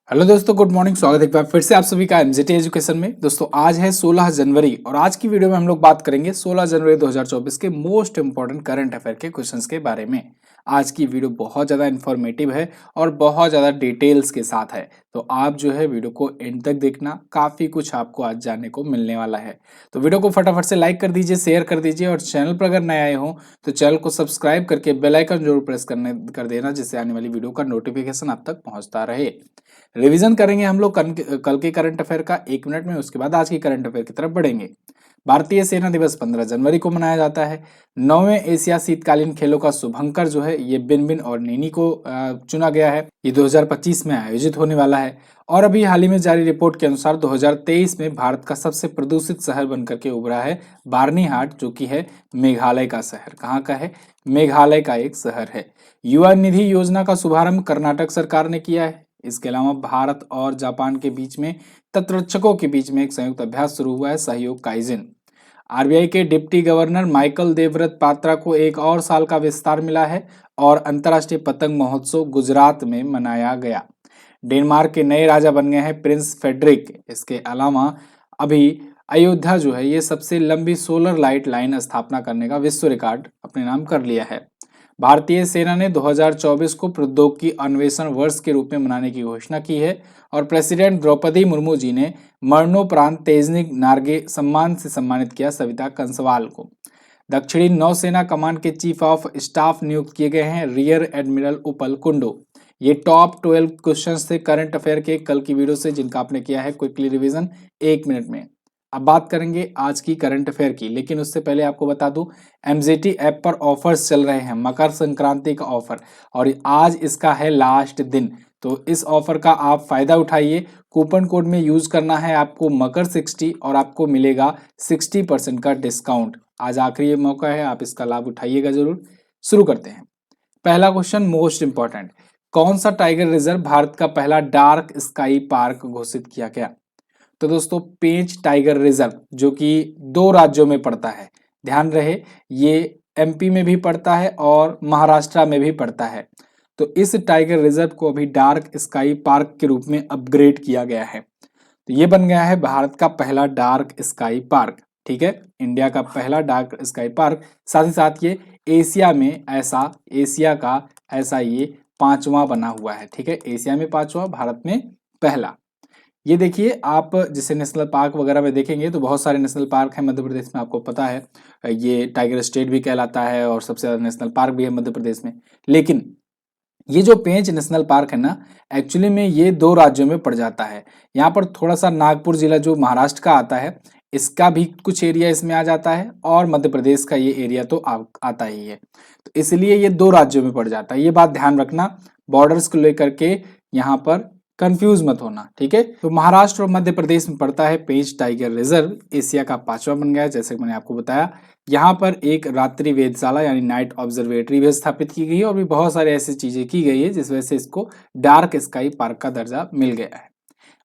Hello दोस्तों, good morning. स्वागत है एक बार फिर से आप सभी का एमजेटी एजुकेशन में। दोस्तों आज है 16 जनवरी और आज की वीडियो में हम लोग बात करेंगे 16 जनवरी 2024 के मोस्ट इंपॉर्टेंट करंट अफेयर के क्वेश्चंस के बारे में। आज की वीडियो बहुत ज़्यादा इन्फॉर्मेटिव है और बहुत ज़्यादा डिटेल्स के साथ है, तो आप जो है वीडियो को एंड तक देखना, काफ़ी कुछ आपको आज जानने को मिलने वाला है। तो वीडियो को फटाफट से लाइक कर दीजिए, शेयर कर दीजिए और चैनल पर अगर नए आए हो तो चैनल को सब्सक्राइब करके बेल आइकन जरूर प्रेस कर देना, जिससे आने वाली वीडियो का नोटिफिकेशन आप तक पहुंचता रहे। रिवीजन करेंगे हम लोग कल के करंट अफेयर का 1 मिनट में, उसके बाद आज की करंट अफेयर की तरफ बढ़ेंगे। भारतीय सेना दिवस 15 जनवरी को मनाया जाता है। 9वें एशिया शीतकालीन खेलों का शुभंकर जो है ये बिनबिन और नीनी को चुना गया है। ये 2025 में आयोजित होने वाला है। और अभी हाल ही में जारी रिपोर्ट के अनुसार 2023 में भारत का सबसे प्रदूषित शहर बनकर के उभरा है बार्नीहाट, जो कि है मेघालय का शहर। कहाँ का है? मेघालय का एक शहर है। युवा निधि योजना का शुभारंभ कर्नाटक सरकार ने किया है। इसके अलावा भारत और जापान के बीच में तटरक्षकों के बीच में एक संयुक्त अभ्यास शुरू हुआ है, सहयोग काइजिन। आरबीआई के deputy governor Michael Devvrat Patra को एक और साल का विस्तार मिला है और अंतर्राष्ट्रीय पतंग महोत्सव गुजरात में मनाया गया। डेनमार्क के नए राजा बन गए हैं प्रिंस फेडरिक। इसके अलावा अभी अयोध्या जो है ये सबसे लंबी सोलर लाइट लाइन स्थापना करने का विश्व रिकॉर्ड अपने नाम कर लिया है। भारतीय सेना ने 2024 को प्रौद्योगिकी अन्वेषण वर्ष के रूप में मनाने की घोषणा की है और प्रेसिडेंट द्रौपदी मुर्मू जी ने मरणोपरांत तेजनिक नार्गे सम्मान से सम्मानित किया सविता कंसवाल को। दक्षिणी नौसेना कमान के चीफ ऑफ स्टाफ नियुक्त किए गए हैं रियर एडमिरल उपल कुंडू। ये टॉप 12 क्वेश्चंस थे करंट अफेयर के कल की वीडियो से, जिनका आपने किया है क्विकली रिवीजन 1 मिनट में। अब बात करेंगे आज की करंट अफेयर की, लेकिन उससे पहले आपको बता दूं एमजेटी ऐप पर ऑफर्स चल रहे हैं, मकर संक्रांति का ऑफर, और आज इसका है लास्ट दिन। तो इस ऑफर का आप फायदा उठाइए। कूपन कोड में यूज करना है आपको मकर 60 और आपको मिलेगा 60% का डिस्काउंट। आज आखिरी मौका है, आप इसका लाभ उठाइएगा जरूर। शुरू करते हैं। पहला क्वेश्चन मोस्ट इंपॉर्टेंट, कौन सा टाइगर रिजर्व भारत का पहला डार्क स्काई पार्क घोषित किया गया? तो दोस्तों पेंच टाइगर रिजर्व, जो कि 2 राज्यों में पड़ता है, ध्यान रहे ये एमपी में भी पड़ता है और महाराष्ट्र में भी पड़ता है। तो इस टाइगर रिजर्व को अभी डार्क स्काई पार्क के रूप में अपग्रेड किया गया है। तो ये बन गया है भारत का पहला डार्क स्काई पार्क। ठीक है, इंडिया का पहला डार्क स्काई पार्क। साथ ही साथ ये एशिया का ऐसा ये 5वां बना हुआ है। ठीक है, एशिया में 5वां, भारत में पहला। ये देखिए, आप जिसे नेशनल पार्क वगैरह में देखेंगे तो बहुत सारे नेशनल पार्क हैं मध्य प्रदेश में, आपको पता है ये टाइगर स्टेट भी कहलाता है और सबसे ज्यादा नेशनल पार्क भी है मध्य प्रदेश में। लेकिन ये जो पेंच नेशनल पार्क है ना, एक्चुअली में ये 2 राज्यों में पड़ जाता है। यहाँ पर थोड़ा सा नागपुर जिला जो महाराष्ट्र का आता है, इसका भी कुछ एरिया इसमें आ जाता है और मध्य प्रदेश का ये एरिया तो आता ही है। तो इसलिए ये 2 राज्यों में पड़ जाता है, ये बात ध्यान रखना। बॉर्डर्स को लेकर के यहाँ पर कंफ्यूज मत होना। ठीक है, तो महाराष्ट्र और मध्य प्रदेश में पड़ता है पेंच टाइगर रिजर्व। एशिया का 5वां बन गया है, जैसे कि मैंने आपको बताया। यहाँ पर एक रात्रि वेधशाला यानी नाइट ऑब्जर्वेटरी भी स्थापित की गई है और भी बहुत सारी ऐसी चीजें की गई है जिस वजह से इसको डार्क स्काई पार्क का दर्जा मिल गया है।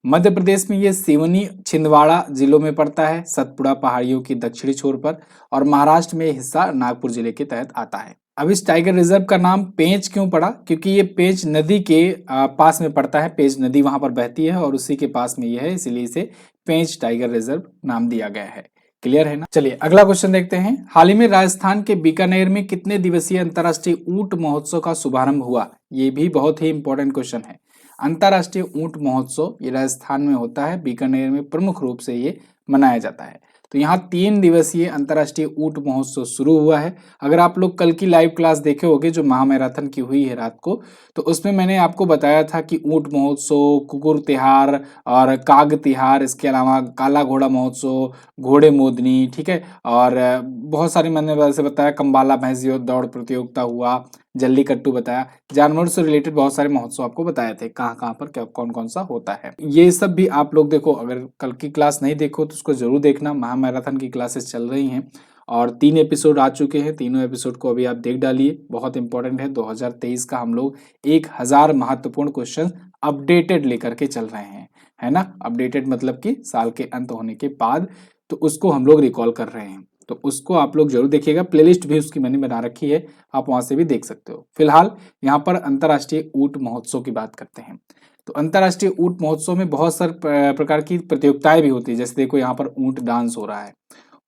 मध्य प्रदेश में ये सिवनी छिंदवाड़ा जिलों में पड़ता है, सतपुड़ा पहाड़ियों की दक्षिणी छोर पर, और महाराष्ट्र में हिस्सा नागपुर जिले के तहत आता है। अब इस टाइगर रिजर्व का नाम पेंच क्यों पड़ा? क्योंकि ये पेंच नदी के पास में पड़ता है, पेंच नदी वहां पर बहती है और उसी के पास में ये है, इसलिए इसे पेंच टाइगर रिजर्व नाम दिया गया है। क्लियर है ना? चलिए अगला क्वेश्चन देखते हैं। हाल ही में राजस्थान के बीकानेर में कितने दिवसीय अंतर्राष्ट्रीय ऊंट महोत्सव का शुभारंभ हुआ? ये भी बहुत ही इंपॉर्टेंट क्वेश्चन है। अंतर्राष्ट्रीय ऊंट महोत्सव ये राजस्थान में होता है, बीकानेर में प्रमुख रूप से ये मनाया जाता है। तो यहाँ 3 दिवसीय अंतर्राष्ट्रीय ऊंट महोत्सव शुरू हुआ है। अगर आप लोग कल की लाइव क्लास देखे होंगे जो महामैराथन की हुई है रात को, तो उसमें मैंने आपको बताया था कि ऊंट महोत्सव, कुकुर तिहार और काग तिहार, इसके अलावा काला घोड़ा महोत्सव, घोड़े मोदनी, ठीक है, और बहुत सारी मैंने वैसे बताया, कंबाला भैंस दौड़ प्रतियोगिता हुआ, जल्लीकट्टू बताया, जानवरों से रिलेटेड बहुत सारे महोत्सव आपको बताए थे, कहाँ कहाँ पर क्या कौन कौन सा होता है। ये सब भी आप लोग देखो, अगर कल की क्लास नहीं देखो तो उसको जरूर देखना। महामैराथन की क्लासेस चल रही हैं और 3 एपिसोड आ चुके हैं, तीनों एपिसोड को अभी आप देख डालिए, बहुत इंपॉर्टेंट है। 2023 का हम लोग 1000 महत्वपूर्ण क्वेश्चन अपडेटेड लेकर के चल रहे हैं, है ना। अपडेटेड मतलब कि साल के अंत होने के बाद, तो उसको हम लोग रिकॉल कर रहे हैं, तो उसको आप लोग जरूर देखिएगा। प्लेलिस्ट भी उसकी मैंने बना रखी है, आप वहां से भी देख सकते हो। फिलहाल यहाँ पर अंतर्राष्ट्रीय ऊंट महोत्सव की बात करते हैं। तो अंतर्राष्ट्रीय ऊंट महोत्सव में बहुत सारे प्रकार की प्रतियोगिताएं भी होती है। जैसे देखो यहाँ पर ऊंट डांस हो रहा है,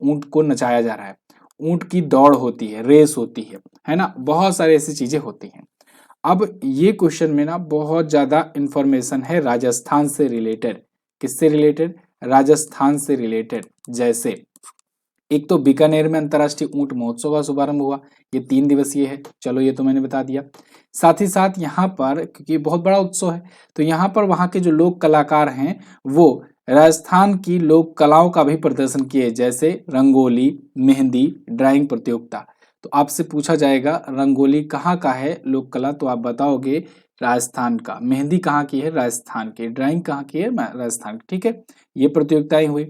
ऊंट को नचाया जा रहा है, ऊंट की दौड़ होती है, रेस होती है ना, बहुत सारी ऐसी चीजें होती हैं। अब ये क्वेश्चन में ना बहुत ज्यादा इंफॉर्मेशन है राजस्थान से रिलेटेड। किससे रिलेटेड? राजस्थान से रिलेटेड। जैसे एक तो बीकानेर में अंतर्राष्ट्रीय ऊंट महोत्सव का शुभारंभ हुआ, ये 3 दिवसीय है, चलो ये तो मैंने बता दिया। साथ ही साथ यहाँ पर, क्योंकि बहुत बड़ा उत्सव है, तो यहाँ पर वहाँ के जो लोक कलाकार हैं वो राजस्थान की लोक कलाओं का भी प्रदर्शन किए, जैसे रंगोली, मेहंदी, ड्राइंग प्रतियोगिता। तो आपसे पूछा जाएगा रंगोली कहाँ का है लोक कला, तो आप बताओगे राजस्थान का। मेहंदी कहाँ की है? राजस्थान की। ड्राइंग कहाँ की है? राजस्थान की। ठीक है, ये प्रतियोगिताएं हुई।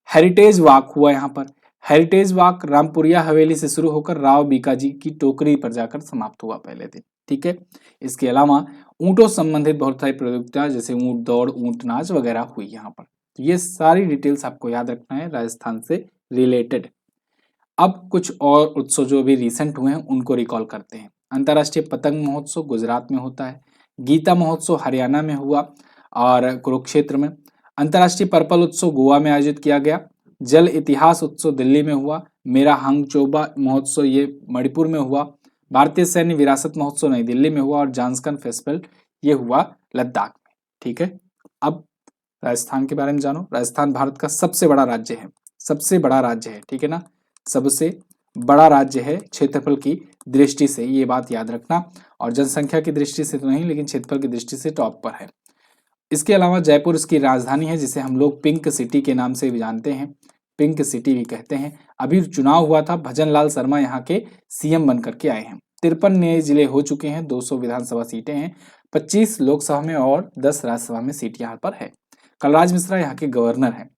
हेरिटेज वॉक हुआ यहाँ पर। हेरिटेज वॉक रामपुरिया हवेली से शुरू होकर राव बीकाजी की टोकरी पर जाकर समाप्त हुआ पहले दिन। ठीक है, इसके अलावा ऊंटों संबंधित बहुत सारी प्रतियोगिता जैसे ऊंट दौड़, ऊंट नाच वगैरह हुई यहाँ पर। तो ये सारी डिटेल्स आपको याद रखना है राजस्थान से रिलेटेड। अब कुछ और उत्सव जो भी रिसेंट हुए हैं उनको रिकॉल करते हैं। अंतर्राष्ट्रीय पतंग महोत्सव गुजरात में होता है। गीता महोत्सव हरियाणा में हुआ और कुरुक्षेत्र में। अंतर्राष्ट्रीय पर्पल उत्सव गोवा में आयोजित किया गया। जल इतिहास उत्सव दिल्ली में हुआ। मेरा हंगचोबा महोत्सव ये मणिपुर में हुआ। भारतीय सैन्य विरासत महोत्सव नई दिल्ली में हुआ और जानस्कन फेस्टिवल ये हुआ लद्दाख में। ठीक है, अब राजस्थान के बारे में जानो। राजस्थान भारत का सबसे बड़ा राज्य है, सबसे बड़ा राज्य है, ठीक है ना, सबसे बड़ा राज्य है क्षेत्रफल की दृष्टि से, ये बात याद रखना। और जनसंख्या की दृष्टि से तो नहीं, लेकिन क्षेत्रफल की दृष्टि से टॉप पर है। इसके अलावा जयपुर इसकी राजधानी है, जिसे हम लोग पिंक सिटी के नाम से भी जानते हैं, पिंक सिटी भी कहते हैं। अभी चुनाव हुआ था, भजन लाल शर्मा यहाँ के सीएम बन करके आए हैं। 53 नए जिले हो चुके हैं, 200 विधानसभा सीटें हैं, 25 लोकसभा में और 10 राज्यसभा में सीट यहाँ पर है। कलराज मिश्रा यहाँ के गवर्नर हैं।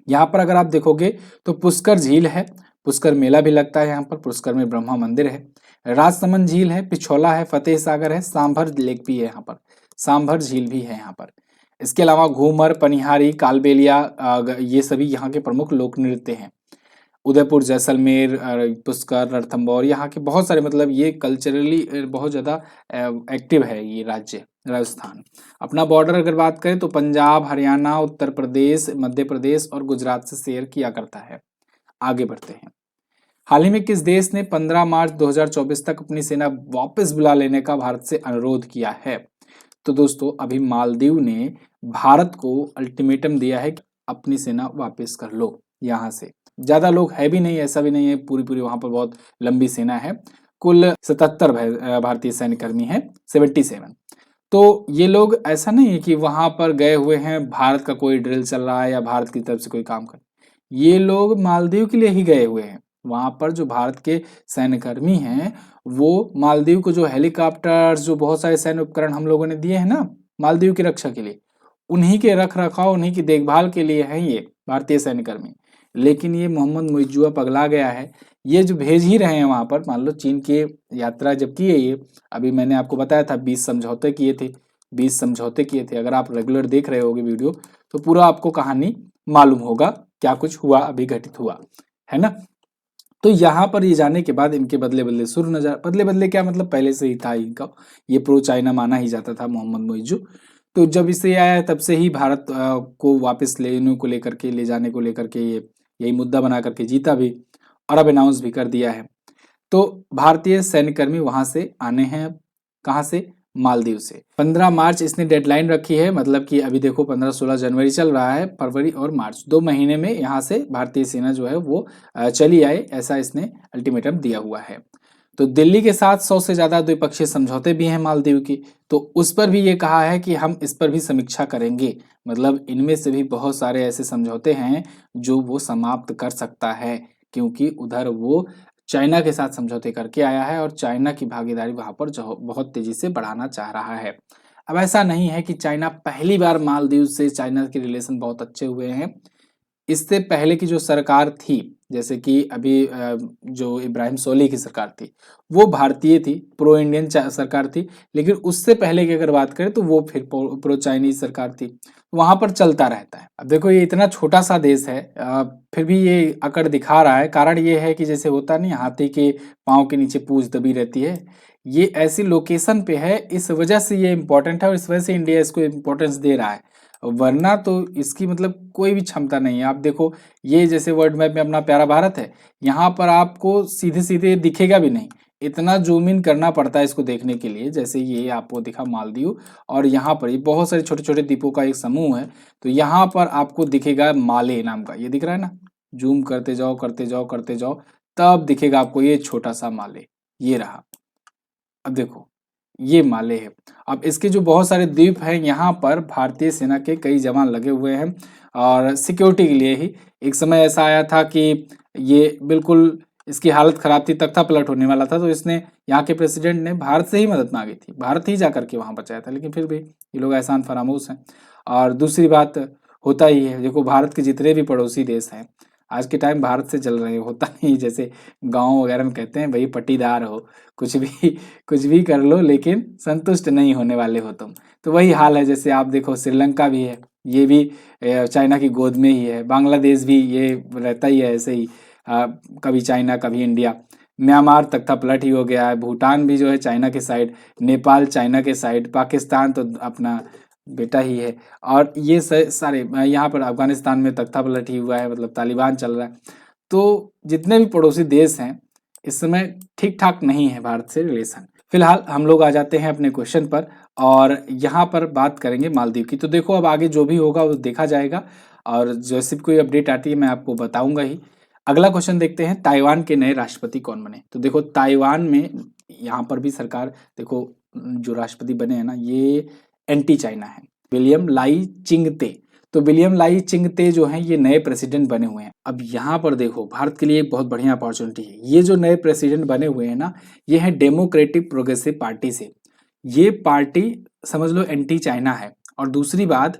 यहाँ पर अगर आप देखोगे तो पुष्कर झील है, पुष्कर मेला भी लगता है यहाँ पर, पुष्कर में ब्रह्मा मंदिर है, राजसमंद झील है, पिछोला है, फतेह सागर है, सांभर लेक भी है यहाँ पर, सांभर झील भी है यहाँ पर। इसके अलावा घूमर, पनिहारी, कालबेलिया ये सभी यहाँ के प्रमुख लोक नृत्य हैं। उदयपुर, जैसलमेर, पुष्कर, रणथंभौर, यहाँ के बहुत सारे, मतलब ये कल्चरली बहुत ज़्यादा एक्टिव है ये राज्य राजस्थान। अपना बॉर्डर अगर बात करें तो पंजाब, हरियाणा, उत्तर प्रदेश, मध्य प्रदेश और गुजरात से शेयर किया करता है। आगे बढ़ते हैं। हाल ही में किस देश ने 15 मार्च 2024 तक अपनी सेना वापस बुला लेने का भारत से अनुरोध किया है? तो दोस्तों अभी मालदीव ने भारत को अल्टीमेटम दिया है कि अपनी सेना वापस कर लो यहाँ से। ज्यादा लोग है भी नहीं, ऐसा भी नहीं है, पूरी पूरी वहां पर बहुत लंबी सेना है, कुल 77 भारतीय सैन्यकर्मी है, 77। तो ये लोग ऐसा नहीं है कि वहां पर गए हुए हैं, भारत का कोई ड्रिल चल रहा है या भारत की तरफ से कोई काम कर, ये लोग मालदीव के लिए ही गए हुए हैं। वहां पर जो भारत के सैन्यकर्मी हैं वो मालदीव को जो हेलीकॉप्टर, जो बहुत सारे सैन्य उपकरण हम लोगों ने दिए हैं ना मालदीव की रक्षा के लिए, उन्हीं के रख रखाव, उन्हीं की देखभाल के लिए हैं ये भारतीय सैन्यकर्मी। लेकिन ये मोहम्मद मुइज्जुआ पगला गया है, ये जो भेज ही रहे हैं वहां पर, मान लो चीन की यात्रा जब की है ये, अभी मैंने आपको बताया था 20 समझौते किए थे, 20 समझौते किए थे। अगर आप रेगुलर देख रहे होगे वीडियो तो पूरा आपको कहानी मालूम होगा क्या कुछ हुआ, अभी घटित हुआ है ना। तो यहाँ पर ये जाने के बाद इनके बदले बदले सुर नजर, बदले बदले क्या मतलब, पहले से ही था इनका, ये प्रो चाइना माना ही जाता था मोहम्मद मुइज्जू। तो जब इसे आया तब से ही भारत को वापस लेने को लेकर के, ले जाने को लेकर के ये यही मुद्दा बना करके जीता भी, और अब अनाउंस भी कर दिया है। तो भारतीय सैन्यकर्मी वहां से आने हैं, कहाँ से? मालदीव से। 15 मार्च इसने डेडलाइन रखी है, मतलब कि अभी देखो 15-16 जनवरी चल रहा है, फरवरी और मार्च 2 महीने में यहाँ से भारतीय सेना जो है वो चली आए, ऐसा इसने अल्टीमेटम दिया हुआ है। तो दिल्ली के साथ 100 से ज्यादा द्विपक्षीय समझौते भी हैं मालदीव की, तो उस पर भी ये कहा है कि हम इस पर भी समीक्षा करेंगे। मतलब इनमें से भी बहुत सारे ऐसे समझौते हैं जो वो समाप्त कर सकता है, क्योंकि उधर वो चाइना के साथ समझौते करके आया है और चाइना की भागीदारी वहां पर बहुत तेजी से बढ़ाना चाह रहा है। अब ऐसा नहीं है कि चाइना पहली बार, मालदीव से चाइना के रिलेशन बहुत अच्छे हुए हैं। इससे पहले की जो सरकार थी, जैसे कि अभी जो इब्राहिम सोली की सरकार थी, वो भारतीय थी, प्रो इंडियन सरकार थी। लेकिन उससे पहले की अगर बात करें तो वो फिर प्रो चाइनीज सरकार थी। वहां पर चलता रहता है। अब देखो ये इतना छोटा सा देश है, फिर भी ये अकड़ दिखा रहा है। कारण ये है कि जैसे होता नहीं, हाथी के पाँव के नीचे पूंछ दबी रहती है, ये ऐसी लोकेशन पे है, इस वजह से ये इम्पोर्टेंट है और इस वजह से इंडिया इसको इम्पोर्टेंस दे रहा है, वरना तो इसकी मतलब कोई भी क्षमता नहीं है। आप देखो, ये जैसे वर्ल्ड मैप में अपना प्यारा भारत है, यहाँ पर आपको सीधे सीधे दिखेगा भी नहीं, इतना जूम इन करना पड़ता है इसको देखने के लिए। जैसे ये आपको दिखा मालदीव, और यहाँ पर ये बहुत सारे छोटे छोटे द्वीपों का एक समूह है, तो यहाँ पर आपको दिखेगा माले नाम का, ये दिख रहा है ना, जूम करते जाओ करते जाओ करते जाओ, तब दिखेगा आपको ये छोटा सा माले, ये रहा। अब देखो, ये माले है। अब इसके जो बहुत सारे द्वीप हैं, यहाँ पर भारतीय सेना के कई जवान लगे हुए हैं और सिक्योरिटी के लिए ही। एक समय ऐसा आया था कि ये बिल्कुल इसकी हालत खराब थी, तख्ता पलट होने वाला था, तो इसने, यहाँ के प्रेसिडेंट ने भारत से ही मदद मांगी थी, भारत ही जाकर के वहाँ बचाया था, लेकिन फिर भी ये लोग एहसान फरामोश हैं। और दूसरी बात, होता ही है, देखो भारत के जितने भी पड़ोसी देश हैं आज के टाइम भारत से चल रहे हैं, होता नहीं जैसे गाँव वगैरह में कहते हैं भाई पट्टीदार हो, कुछ भी कुछ भी कर लो लेकिन संतुष्ट नहीं होने वाले हो तुम। तो वही हाल है, जैसे आप देखो श्रीलंका भी है, ये भी चाइना की गोद में ही है, बांग्लादेश भी ये रहता ही है ऐसे ही, कभी चाइना कभी इंडिया। म्यांमार तख्ता पलट ही हो गया है, भूटान भी जो है चाइना के साइड, नेपाल चाइना के साइड, पाकिस्तान तो अपना बेटा ही है, और ये सारे यहाँ पर अफगानिस्तान में तख्ता पलट ही हुआ है, मतलब तालिबान चल रहा है। तो जितने भी पड़ोसी देश हैं इस समय ठीक ठाक नहीं है भारत से रिलेशन। फिलहाल हम लोग आ जाते हैं अपने क्वेश्चन पर, और यहाँ पर बात करेंगे मालदीव की। तो देखो, अब आगे जो भी होगा वो देखा जाएगा, और जैसे भी कोई अपडेट आती है मैं आपको बताऊंगा ही। अगला क्वेश्चन देखते हैं, ताइवान के नए राष्ट्रपति कौन बने। तो देखो, ताइवान में यहाँ पर भी सरकार, देखो जो राष्ट्रपति बने हैं ना, ये एंटी चाइना है, विलियम लाई चिंगते। तो विलियम लाई चिंगते जो हैं ये नए प्रेसिडेंट बने हुए हैं। अब यहाँ पर देखो, भारत के लिए एक बहुत बढ़िया अपॉर्चुनिटी है, ये जो नए प्रेसिडेंट बने हुए हैं ना, ये है डेमोक्रेटिक प्रोग्रेसिव पार्टी से। ये पार्टी समझ लो एंटी चाइना है। और दूसरी बात,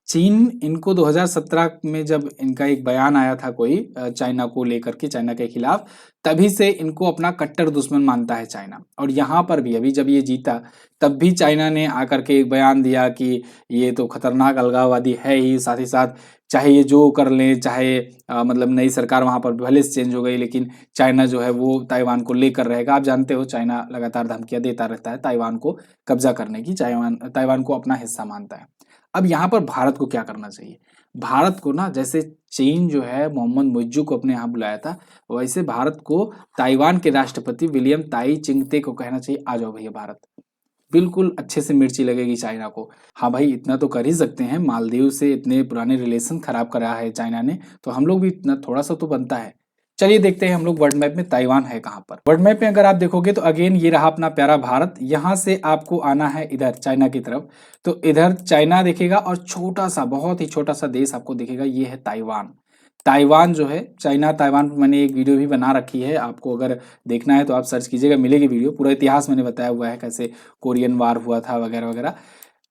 चीन इनको 2017 में जब इनका एक बयान आया था कोई चाइना को लेकर के, चाइना के खिलाफ, तभी से इनको अपना कट्टर दुश्मन मानता है चाइना। और यहाँ पर भी अभी जब ये जीता, तब भी चाइना ने आकर के एक बयान दिया कि ये तो खतरनाक अलगाववादी है ही, साथ ही साथ चाहे ये जो कर लें, चाहे मतलब नई सरकार वहाँ पर भले से चेंज हो गई, लेकिन चाइना जो है वो ताइवान को लेकर रहेगा। आप जानते हो चाइना लगातार धमकियां देता रहता है ताइवान को कब्जा करने की, ताइवान को अपना हिस्सा मानता है। अब यहाँ पर भारत को क्या करना चाहिए? भारत को ना, जैसे चीन जो है मोहम्मद मुइज्जू को अपने यहाँ बुलाया था, वैसे भारत को ताइवान के राष्ट्रपति विलियम ताई चिंगते को कहना चाहिए, आ जाओ भैया भारत, बिल्कुल अच्छे से मिर्ची लगेगी चाइना को। हाँ भाई, इतना तो कर ही सकते हैं, मालदीव से इतने पुराने रिलेशन खराब करा है चाइना ने, तो हम लोग भी इतना थोड़ा सा तो बनता है। चलिए देखते हैं हम लोग वर्ल्ड मैप में ताइवान है कहाँ पर। वर्ल्ड मैप में अगर आप देखोगे तो अगेन ये रहा अपना प्यारा भारत, यहाँ से आपको आना है इधर चाइना की तरफ, तो इधर चाइना दिखेगा और छोटा सा, बहुत ही छोटा सा देश आपको दिखेगा, ये है ताइवान। ताइवान जो है, चाइना ताइवान पर मैंने एक वीडियो भी बना रखी है, आपको अगर देखना है तो आप सर्च कीजिएगा, मिलेगी वीडियो, पूरा इतिहास मैंने बताया हुआ है, कैसे कोरियन वार हुआ था वगैरह वगैरह।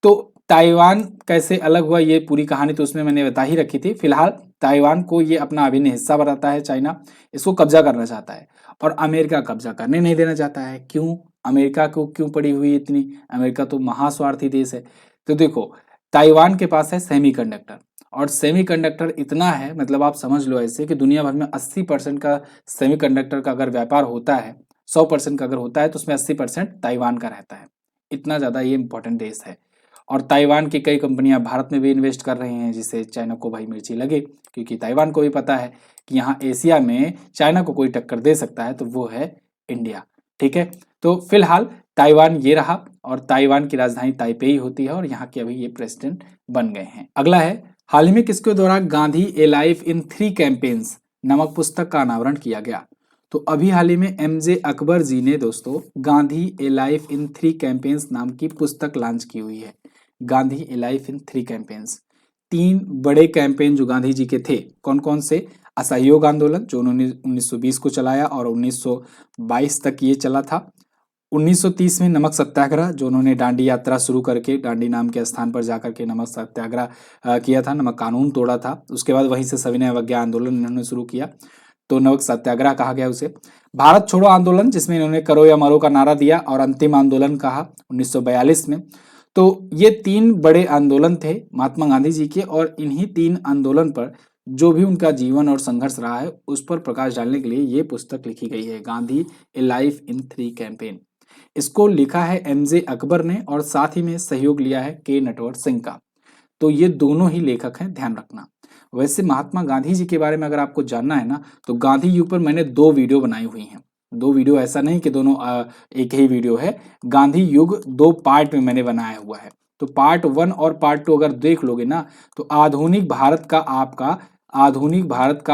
तो ताइवान कैसे अलग हुआ, ये पूरी कहानी तो उसमें मैंने बता ही रखी थी। फिलहाल ताइवान को ये अपना अभिन्न हिस्सा बनाता है चाइना, इसको कब्जा करना चाहता है, और अमेरिका कब्जा करने नहीं देना चाहता है। क्यों? अमेरिका को क्यों पड़ी हुई इतनी? अमेरिका तो महास्वार्थी देश है। तो देखो, ताइवान के पास है सेमीकंडक्टर, और सेमीकंडक्टर इतना है, मतलब आप समझ लो ऐसे कि दुनिया भर में 80% का सेमीकंडक्टर का अगर व्यापार होता है, 100% का अगर होता है, तो उसमें 80% ताइवान का रहता है। इतना ज़्यादा ये इंपॉर्टेंट देश है। और ताइवान की कई कंपनियां भारत में भी इन्वेस्ट कर रही हैं, जिससे चाइना को भाई मिर्ची लगे, क्योंकि ताइवान को भी पता है कि यहाँ एशिया में चाइना को कोई टक्कर दे सकता है, तो वो है इंडिया। ठीक है, तो फिलहाल ताइवान ये रहा, और ताइवान की राजधानी ताइपेई होती है, और यहाँ के अभी ये प्रेसिडेंट बन गए हैं। अगला है, हाल ही में किसके द्वारा गांधी ए लाइफ इन 3 कैंपेन्स नामक पुस्तक का अनावरण किया गया? तो अभी हाल ही में एमजे अकबर जी ने दोस्तों गांधी ए लाइफ इन 3 कैंपेन्स नाम की पुस्तक लॉन्च की हुई है। गांधी ए लाइफ इन 3 कैंपेन्स, 3 बड़े कैंपेन जो गांधी जी के थे, कौन कौन से? असहयोग आंदोलन जो उन्होंने 1920 को चलाया और 1922 तक ये चला था। 1930 में नमक सत्याग्रह, जो उन्होंने दांडी यात्रा शुरू करके दांडी नाम के स्थान पर जाकर के नमक सत्याग्रह किया था, नमक कानून तोड़ा था। उसके बाद वहीं से सविनय अवज्ञा आंदोलन इन्होंने शुरू किया, तो नमक सत्याग्रह कहा गया उसे। भारत छोड़ो आंदोलन, जिसमें इन्होंने करो या मरो का नारा दिया और अंतिम आंदोलन कहा 1942 में। तो ये 3 बड़े आंदोलन थे महात्मा गांधी जी के, और इन्हीं 3 आंदोलन पर जो भी उनका जीवन और संघर्ष रहा है, उस पर प्रकाश डालने के लिए ये पुस्तक लिखी गई है, गांधी ए लाइफ इन 3 कैंपेन। इसको लिखा है एमजे अकबर ने और साथ ही में सहयोग लिया है के नटवर सिंह का। तो ये दोनों ही लेखक हैं, ध्यान रखना। वैसे महात्मा गांधी जी के बारे में अगर आपको जानना है ना, तो गांधी युग पर मैंने 2 वीडियो बनाई हुई हैं। 2 वीडियो, ऐसा नहीं कि दोनों एक ही वीडियो है। गांधी युग 2 पार्ट में मैंने बनाया हुआ है। तो पार्ट 1 और पार्ट 2 अगर देख लोगे ना, तो आधुनिक भारत का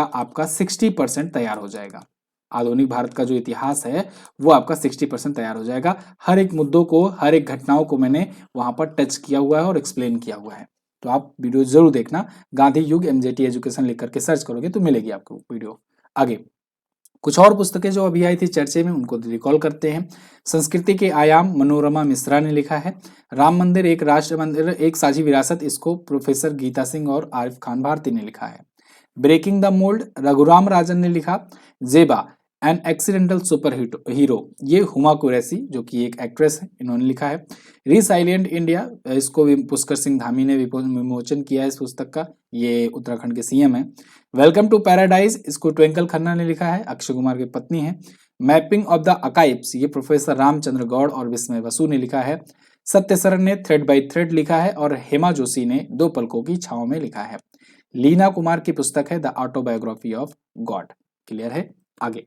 आपका 60% तैयार हो जाएगा। आधुनिक भारत का जो इतिहास है वो आपका 60% तैयार हो जाएगा। हर एक मुद्दों को, हर एक घटनाओं को मैंने वहां पर टच किया हुआ है और एक्सप्लेन किया हुआ है। तो आप वीडियो जरूर देखना। गांधी युग एमजेटी एजुकेशन लिख करके सर्च करोगे तो मिलेगी आपको वीडियो। आगे कुछ और पुस्तकें जो अभी आई थी चर्चे में, उनको रिकॉल करते हैं। संस्कृति के आयाम, मनोरमा मिश्रा ने लिखा है। राम मंदिर एक राष्ट्र मंदिर एक साझी विरासत, इसको प्रोफेसर गीता सिंह और आरिफ खान भारती ने लिखा है। Breaking the mould, Raghuram Rajan ने लिखा। जेबा एन एक्सीडेंटल सुपर हीरो, ये हुमा कुरैशी जो कि एक एक्ट्रेस है, इन्होंने लिखा है। रिसाइलिएंट इंडिया, इसको भी पुष्कर सिंह धामी ने विमोचन किया है इस पुस्तक का, ये उत्तराखंड के सीएम है। वेलकम टू पैराडाइज, इसको ट्विंकल खन्ना ने लिखा है, अक्षय कुमार की पत्नी है। मैपिंग ऑफ द अकाइब्स, ये प्रोफेसर रामचंद्र गौड़ और विस्मय बसु ने लिखा है। सत्यशरण ने थ्रेड बाय थ्रेड लिखा है और हेमा जोशी ने दो पलकों की छांव में लिखा है। लीना कुमार की पुस्तक है the autobiography of God. Clear है? आगे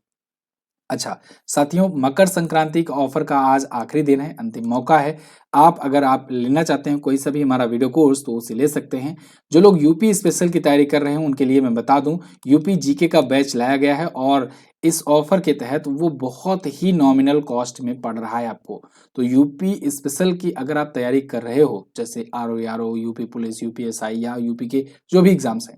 अच्छा साथियों, मकर संक्रांति का ऑफर का आज आखिरी दिन है, अंतिम मौका है। अगर आप लेना चाहते हैं कोई सा भी हमारा वीडियो कोर्स तो उसे ले सकते हैं। जो लोग यूपी स्पेशल की तैयारी कर रहे हैं उनके लिए मैं बता दूं, यूपी जीके का बैच लाया गया है और इस ऑफर के तहत वो बहुत ही नॉमिनल कॉस्ट में पड़ रहा है आपको। तो यूपी स्पेशल की अगर आप तैयारी कर रहे हो, जैसे आरओ, यूपी पुलिस, यूपीएसआई या यूपी के जो भी एग्जाम्स हैं,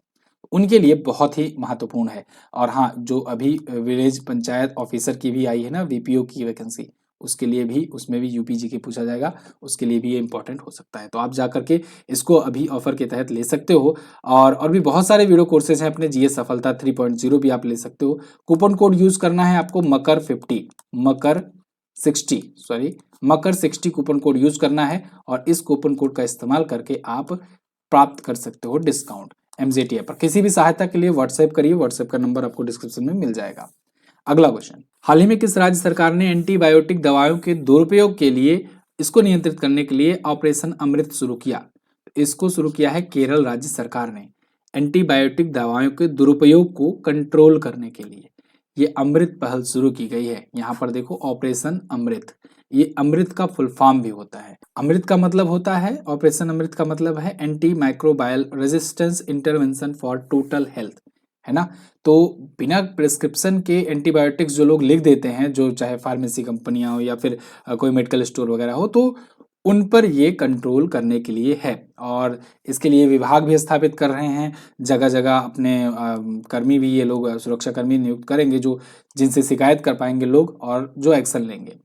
उनके लिए बहुत ही महत्वपूर्ण है। और हाँ, जो अभी विलेज पंचायत ऑफिसर की भी आई है ना, वीपीओ की वैकेंसी, उसके लिए भी, उसमें भी यूपी जीके पूछा जाएगा, उसके लिए भी ये इंपॉर्टेंट हो सकता है। तो आप जा करके इसको अभी ऑफर के तहत ले सकते हो। और भी बहुत सारे वीडियो कोर्सेज हैं अपने, जीएस सफलता 3.0 भी आप ले सकते हो। कूपन कोड यूज करना है आपको मकर 60 कूपन कोड यूज करना है और इस कूपन कोड का इस्तेमाल करके आप प्राप्त कर सकते हो डिस्काउंट एमजेटी ऐप पर। किसी भी सहायता के लिए व्हाट्सएप करिए, व्हाट्सएप का नंबर आपको डिस्क्रिप्शन में मिल जाएगा। अगला क्वेश्चन, हाल ही में किस राज्य सरकार ने एंटीबायोटिक दवाओं के दुरुपयोग के लिए, इसको नियंत्रित करने के लिए ऑपरेशन अमृत शुरू किया? इसको शुरू किया है केरल राज्य सरकार ने, एंटीबायोटिक दवाओं के दुरुपयोग को कंट्रोल करने के लिए ये अमृत पहल शुरू की गई है। यहाँ पर देखो ऑपरेशन अमृत, ये अमृत का फुल फॉर्म भी होता है। अमृत का मतलब होता है, ऑपरेशन अमृत का मतलब है anti microbial resistance intervention for total health, है ना। तो बिना प्रिस्क्रिप्शन के एंटीबायोटिक्स जो लोग लिख देते हैं, जो चाहे फार्मेसी कंपनियां हो या फिर कोई मेडिकल स्टोर वगैरह हो, तो उन पर ये कंट्रोल करने के लिए है। और इसके लिए विभाग भी स्थापित कर रहे हैं, जगह जगह अपने कर्मी भी, ये लोग सुरक्षा कर्मी नियुक्त करेंगे जो जिनसे शिकायत कर पाएंगे लोग और जो एक्शन लेंगे।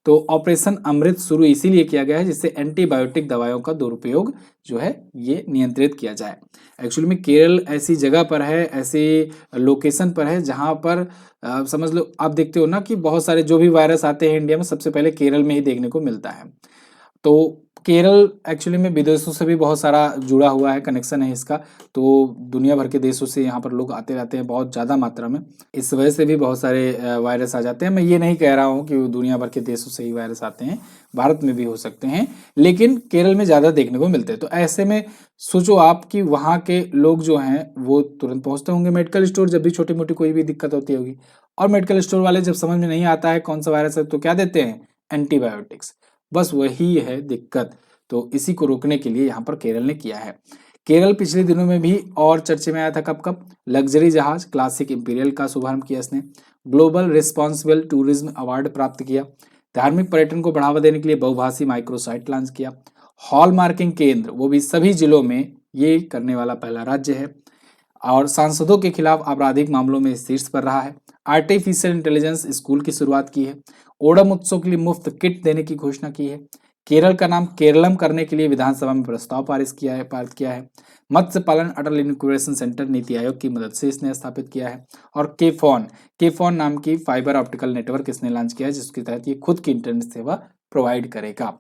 तो ऑपरेशन अमृत शुरू इसीलिए किया गया है जिससे एंटीबायोटिक दवाओं का दुरुपयोग जो है ये नियंत्रित किया जाए। एक्चुअली में केरल ऐसी जगह पर है, ऐसी लोकेशन पर है जहां पर समझ लो, आप देखते हो ना कि बहुत सारे जो भी वायरस आते हैं इंडिया में, सबसे पहले केरल में ही देखने को मिलता है। तो केरल एक्चुअली में विदेशों से भी बहुत सारा जुड़ा हुआ है, कनेक्शन है इसका। तो दुनिया भर के देशों से यहाँ पर लोग आते रहते हैं बहुत ज़्यादा मात्रा में, इस वजह से भी बहुत सारे वायरस आ जाते हैं। मैं ये नहीं कह रहा हूँ कि दुनिया भर के देशों से ही वायरस आते हैं, भारत में भी हो सकते हैं, लेकिन केरल में ज़्यादा देखने को मिलते हैं। तो ऐसे में सोचो आप कि वहाँ के लोग जो हैं वो तुरंत पहुँचते होंगे मेडिकल स्टोर जब भी छोटी मोटी कोई भी दिक्कत होती होगी। और मेडिकल स्टोर वाले जब समझ में नहीं आता है कौन सा वायरस है तो क्या देते हैं? एंटीबायोटिक्स। बस वही है दिक्कत। तो इसी को रोकने के लिए यहाँ पर केरल ने किया है। केरल पिछले दिनों में भी और चर्चे में आया था, कब लग्जरी जहाज क्लासिक इंपीरियल का शुभारंभ किया इसने। ग्लोबल रिस्पॉन्सिबल टूरिज्म अवार्ड प्राप्त किया। धार्मिक पर्यटन को बढ़ावा देने के लिए बहुभाषी माइक्रोसाइट लॉन्च किया। हॉल मार्किंग केंद्र, वो भी सभी जिलों में, ये करने वाला पहला राज्य है। और सांसदों के खिलाफ आपराधिक मामलों में शीर्ष पर रहा है। आर्टिफिशियल इंटेलिजेंस स्कूल की शुरुआत की है। ओणम उत्सव के लिए मुफ्त किट देने की घोषणा की है। केरल का नाम केरलम करने के लिए विधानसभा में प्रस्ताव पारित किया है। मत्स्य पालन अटल इनक्यूबेशन सेंटर नीति आयोग की मदद से इसने स्थापित किया है। और केफोन नाम की फाइबर ऑप्टिकल नेटवर्क इसने लॉन्च किया है, जिसके तहत ये खुद की इंटरनेट सेवा प्रोवाइड करेगा।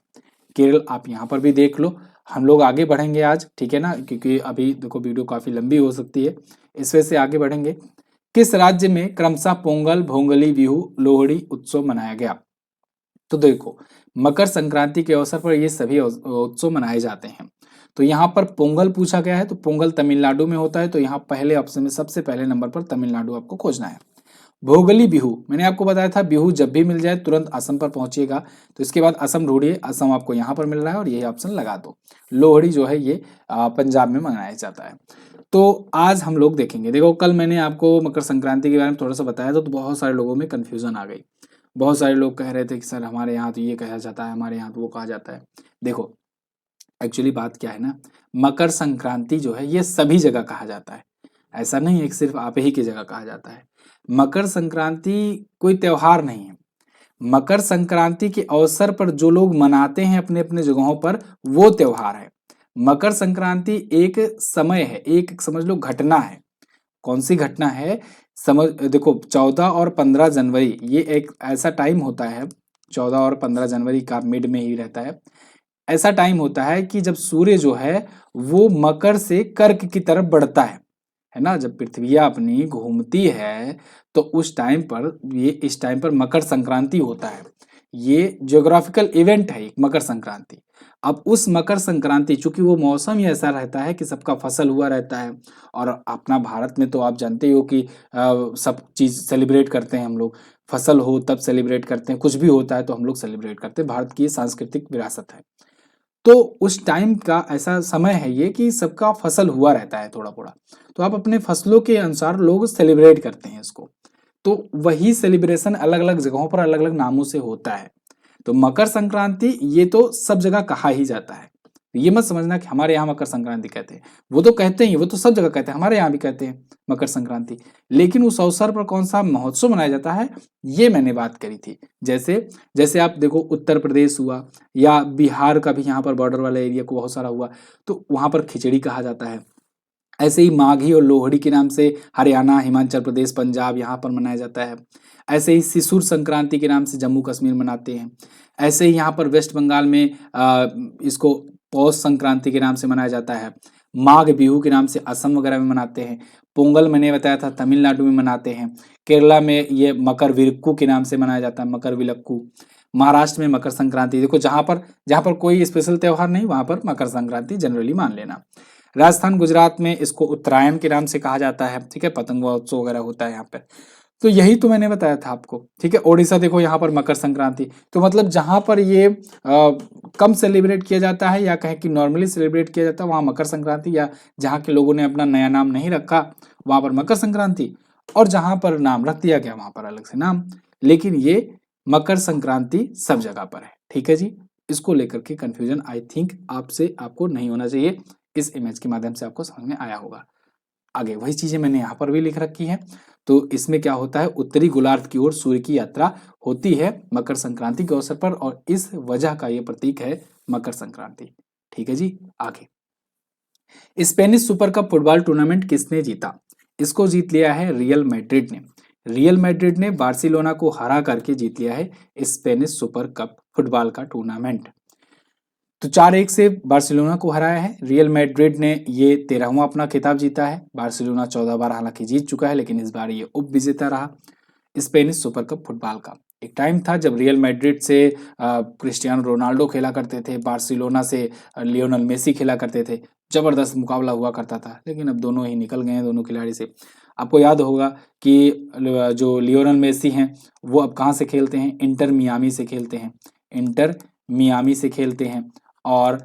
केरल आप यहाँ पर भी देख लो। हम लोग आगे बढ़ेंगे आज, ठीक है ना, क्योंकि अभी देखो वीडियो काफी लंबी हो सकती है, इस वजह से आगे बढ़ेंगे। किस राज्य में क्रमशः पोंगल, भोंगली, बिहू, लोहड़ी उत्सव मनाया गया? तो देखो, मकर संक्रांति के अवसर पर ये सभी उत्सव मनाए जाते हैं। तो यहाँ पर पोंगल पूछा गया है, तो पोंगल तमिलनाडु में होता है, तो यहाँ पहले ऑप्शन में सबसे पहले नंबर पर तमिलनाडु आपको खोजना है। भोगली बिहू, मैंने आपको बताया था बिहू जब भी मिल जाए तुरंत असम पर पहुंचिएगा, तो इसके बाद असम ढूंढिए, असम आपको यहाँ पर मिल रहा है और यही ऑप्शन लगा दो। लोहड़ी जो है ये पंजाब में मनाया जाता है। तो आज हम लोग देखेंगे, देखो कल मैंने आपको मकर संक्रांति के बारे में थोड़ा सा बताया था, तो बहुत सारे लोगों में कन्फ्यूजन आ गई। बहुत सारे लोग कह रहे थे कि सर हमारे यहाँ तो ये कहा जाता है, हमारे यहाँ तो वो कहा जाता है। देखो एक्चुअली बात क्या है ना, मकर संक्रांति जो है ये सभी जगह कहा जाता है, ऐसा नहीं है कि सिर्फ आप ही की जगह कहा जाता है। मकर संक्रांति कोई त्योहार नहीं है, मकर संक्रांति के अवसर पर जो लोग मनाते हैं अपने अपने जगहों पर, वो त्योहार है। मकर संक्रांति एक समय है, एक समझ लो घटना है। कौन सी घटना है, समझ देखो 14 और 15 जनवरी ये एक ऐसा टाइम होता है, 14 और 15 जनवरी का मिड में ही रहता है। ऐसा टाइम होता है कि जब सूर्य जो है वो मकर से कर्क की तरफ बढ़ता है ना, जब पृथ्वी अपनी घूमती है तो उस टाइम पर ये इस टाइम पर मकर संक्रांति होता है। ये ज्योग्राफिकल इवेंट है एक मकर संक्रांति। अब उस मकर संक्रांति, चूंकि वो मौसम ही ऐसा रहता है कि सबका फसल हुआ रहता है, और अपना भारत में तो आप जानते ही हो कि सब चीज सेलिब्रेट करते हैं हम लोग, फसल हो तब सेलिब्रेट करते हैं, कुछ भी होता है तो हम लोग सेलिब्रेट करते हैं, भारत की ये सांस्कृतिक विरासत है। तो उस टाइम का ऐसा समय है ये कि सबका फसल हुआ रहता है थोड़ा थोड़ा, तो आप अपने फसलों के अनुसार लोग सेलिब्रेट करते हैं इसको। तो वही सेलिब्रेशन अलग अलग जगहों पर अलग अलग नामों से होता है। तो मकर संक्रांति ये तो सब जगह कहा ही जाता है, ये मत समझना कि हमारे यहाँ मकर संक्रांति कहते हैं, वो तो कहते ही, वो तो सब जगह कहते हैं, हमारे यहाँ भी कहते हैं मकर संक्रांति। लेकिन उस अवसर पर कौन सा महोत्सव मनाया जाता है, ये मैंने बात करी थी। जैसे जैसे आप देखो उत्तर प्रदेश हुआ, या बिहार का भी यहाँ पर बॉर्डर वाला एरिया को बहुत सारा हुआ, तो वहां पर खिचड़ी कहा जाता है। ऐसे ही माघी और लोहड़ी के नाम से हरियाणा, हिमाचल प्रदेश, पंजाब यहाँ पर मनाया जाता है। ऐसे ही सिसुर संक्रांति के नाम से जम्मू कश्मीर मनाते हैं। ऐसे ही यहाँ पर वेस्ट बंगाल में इसको पौष संक्रांति के नाम से मनाया जाता है। माघ बिहू के नाम से असम वगैरह में मनाते हैं। पोंगल मैंने बताया था तमिलनाडु में मनाते हैं। केरला में ये मकर विलक्कू के नाम से मनाया जाता है, मकर विलक्कू। महाराष्ट्र में मकर संक्रांति, देखो जहाँ पर कोई स्पेशल त्योहार नहीं वहां पर मकर संक्रांति जनरली मान लेना। राजस्थान, गुजरात में इसको उत्तरायण के नाम से कहा जाता है, ठीक है, पतंग उत्सव वगैरह होता है यहाँ पे। तो यही तो मैंने बताया था आपको, ठीक है। ओडिशा देखो यहाँ पर मकर संक्रांति, तो मतलब जहां पर ये कम सेलिब्रेट किया जाता है या कहें कि नॉर्मली सेलिब्रेट किया जाता है वहां मकर संक्रांति, या जहाँ के लोगों ने अपना नया नाम नहीं रखा वहां पर मकर संक्रांति, और जहां पर नाम रख दिया गया वहां पर अलग से नाम। लेकिन ये मकर संक्रांति सब जगह पर है, ठीक है जी। इसको लेकर के कंफ्यूजन आई थिंक आपको नहीं होना चाहिए। इस इमेज के माध्यम से आपको समझ में आया होगा। आगे वही चीजें मैंने यहाँ पर भी लिख रखी है। तो इसमें क्या होता है, उत्तरी गोलार्ध की ओर सूर्य की यात्रा होती है मकर संक्रांति के अवसर पर, और इस वजह का ये प्रतीक है मकर संक्रांति, ठीक है जी। आगे, Spanish super cup football tournament किसने जीता? इसको जीत लिया है रियल मैड्रिड ने। रियल मैड्रिड ने बार्सिलोना को हरा करके जीत लिया है स्पेनिश सुपर कप फुटबॉल का टूर्नामेंट। तो 4-1 से बार्सिलोना को हराया है रियल मैड्रिड ने। ये 13वां अपना खिताब जीता है। बार्सिलोना 14 बार हालांकि जीत चुका है, लेकिन इस बार ये उप विजेता रहा स्पेनिश सुपर कप फुटबॉल का। एक टाइम था जब रियल मैड्रिड से क्रिस्टियानो रोनाल्डो खेला करते थे, बार्सिलोना से लियोनल मेसी खेला करते थे, जबरदस्त मुकाबला हुआ करता था। लेकिन अब दोनों ही निकल गए हैं दोनों खिलाड़ी से। आपको याद होगा कि जो लियोनल मेसी हैं वो अब कहाँ से खेलते हैं, इंटर मियामी से खेलते हैं, इंटर मियामी से खेलते हैं। और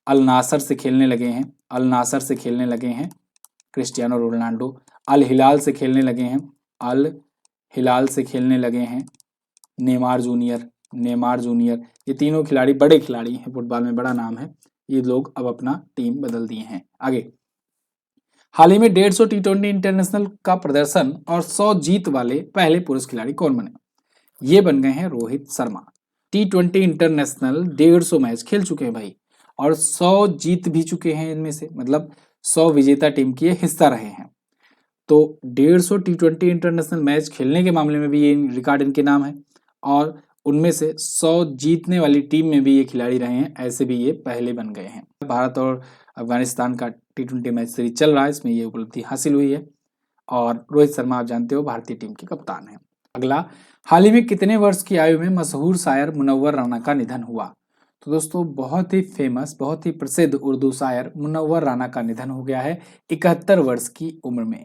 अल नासर से खेलने लगे हैं, अल नासर से खेलने लगे हैं क्रिस्टियानो रोनाल्डो। अल हिलाल से खेलने लगे हैं, अल हिलाल से खेलने लगे हैं नेमार जूनियर। ये तीनों खिलाड़ी बड़े खिलाड़ी हैं, फुटबॉल में बड़ा नाम है। ये लोग अब अपना टीम बदल दिए हैं। आगे, हाल ही में 150 टी20 इंटरनेशनल का प्रदर्शन और 100 जीत वाले पहले पुरुष खिलाड़ी कौन बने? ये बन गए हैं Rohit Sharma. T20 international 150 match खेल चुके हैं भाई, और 100 जीत भी चुके हैं इनमें से, मतलब 100 विजेता टीम की हिस्सा रहे हैं। तो 150 T20 इंटरनेशनल मैच खेलने के मामले में भी ये रिकॉर्ड इनके नाम है, और उनमें से 100 जीतने वाली टीम में भी ये खिलाड़ी रहे हैं, ऐसे भी ये पहले बन गए हैं। भारत और अफगानिस्तान का T20 मैच सीरीज चल रहा है, इसमें ये उपलब्धि हासिल हुई है। और रोहित शर्मा आप जानते हो भारतीय टीम के कप्तान हैं। अगला, हाल ही में कितने वर्ष की आयु में मशहूर शायर मुनव्वर राना का निधन हुआ? तो दोस्तों बहुत ही फेमस, बहुत ही प्रसिद्ध उर्दू शायर मुनव्वर राना का निधन हो गया है 71 वर्ष की उम्र में।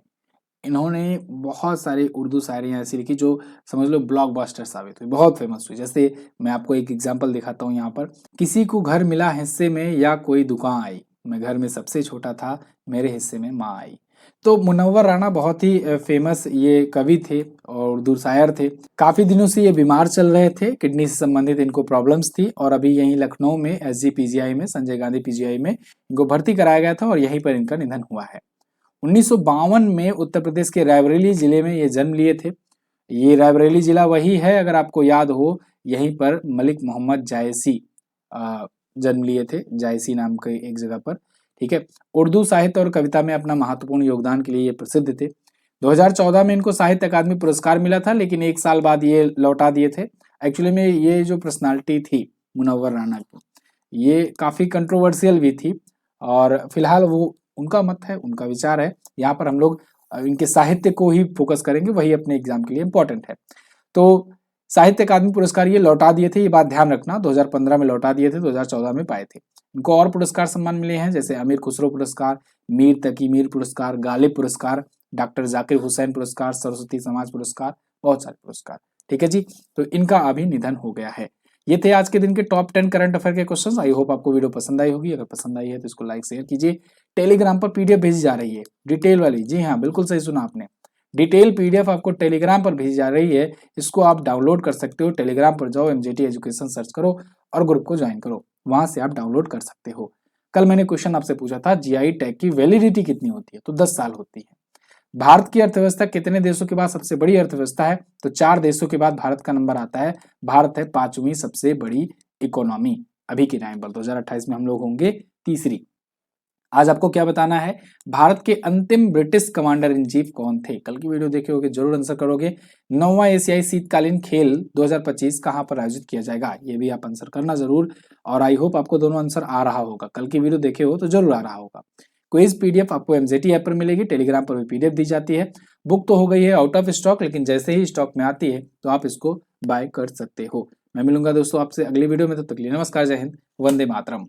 इन्होंने बहुत सारी उर्दू शायरियाँ ऐसी लिखी जो समझ लो ब्लॉकबस्टर साबित हुई, बहुत फेमस हुई। जैसे मैं आपको एक एग्जांपल दिखाता हूँ यहाँ पर, किसी को घर मिला हिस्से में या कोई दुकान आई, मैं घर में सबसे छोटा था, मेरे हिस्से में माँ आई। तो मुनव्वर राना बहुत ही फेमस ये कवि थे और उर्दू शायर थे। काफी दिनों से ये बीमार चल रहे थे, किडनी से संबंधित इनको प्रॉब्लम्स थी और अभी यहीं लखनऊ में एसजीपीजीआई में, संजय गांधी पीजीआई में इनको भर्ती कराया गया था और यहीं पर इनका निधन हुआ है। 1952 में उत्तर प्रदेश के रायबरेली जिले में ये जन्म लिए थे। ये रायबरेली जिला वही है, अगर आपको याद हो, यहीं पर मलिक मोहम्मद जायसी जन्म लिए थे, जायसी नाम के एक जगह पर। ठीक है। उर्दू साहित्य और कविता में अपना महत्वपूर्ण योगदान के लिए ये प्रसिद्ध थे। 2014 में इनको साहित्य अकादमी पुरस्कार मिला था, लेकिन एक साल बाद ये लौटा दिए थे। एक्चुअली में ये जो पर्सनालिटी थी मुनव्वर राना की, ये काफी कंट्रोवर्शियल भी थी और फिलहाल वो उनका मत है, उनका विचार है। यहाँ पर हम लोग इनके साहित्य को ही फोकस करेंगे, वही अपने एग्जाम के लिए इंपॉर्टेंट है। तो साहित्य अकादमी पुरस्कार ये लौटा दिए थे, ये बात ध्यान रखना, 2015 में लौटा दिए थे, 2014 में पाए थे। इनको और पुरस्कार सम्मान मिले हैं, जैसे अमीर खुसरो पुरस्कार, मीर तकी मीर पुरस्कार, गालिब पुरस्कार, डॉक्टर जाकिर हुसैन पुरस्कार, सरस्वती समाज पुरस्कार, बहुत सारे पुरस्कार। ठीक है जी, तो इनका अभी निधन हो गया है। ये थे आज के दिन के टॉप 10 करंट अफेयर के क्वेश्चंस। आई होप आपको वीडियो पसंद आई होगी। अगर पसंद आई है तो इसको लाइक शेयर कीजिए। टेलीग्राम पर पीडीएफ भेजी जा रही है, डिटेल वाली। जी हाँ, बिल्कुल सही सुना आपने, डिटेल पीडीएफ आपको टेलीग्राम पर भेजी जा रही है। इसको आप डाउनलोड कर सकते हो। टेलीग्राम पर जाओ, एमजेटी एजुकेशन सर्च करो और ग्रुप को ज्वाइन करो, वहां से आप डाउनलोड कर सकते हो। कल मैंने क्वेश्चन आपसे पूछा था, जीआई टैग की वैलिडिटी कितनी होती है? तो 10 साल होती है। भारत की अर्थव्यवस्था कितने देशों के बाद सबसे बड़ी अर्थव्यवस्था है? तो 4 देशों के बाद भारत का नंबर आता है। भारत है 5वीं सबसे बड़ी इकोनॉमी अभी के टाइम पर। 2028 में हम लोग होंगे तीसरी। आज आपको क्या बताना है, भारत के अंतिम ब्रिटिश कमांडर इन चीफ कौन थे? कल की वीडियो देखे होगे, जरूर आंसर करोगे। 9वां एशियाई शीतकालीन खेल 2025 कहां पर आयोजित किया जाएगा? ये भी आप आंसर करना जरूर। और आई होप आपको दोनों आंसर आ रहा होगा, कल की वीडियो देखे हो तो जरूर आ रहा होगा। क्विज पीडीएफ आपको एमजेटी ऐप पर मिलेगी, टेलीग्राम पर भी पीडीएफ दी जाती है। बुक तो हो गई है आउट ऑफ स्टॉक, लेकिन जैसे ही स्टॉक में आती है तो आप इसको बाय कर सकते हो। मैं मिलूंगा दोस्तों आपसे अगली वीडियो में, तब तक के लिए नमस्कार, जय हिंद, वंदे मातरम।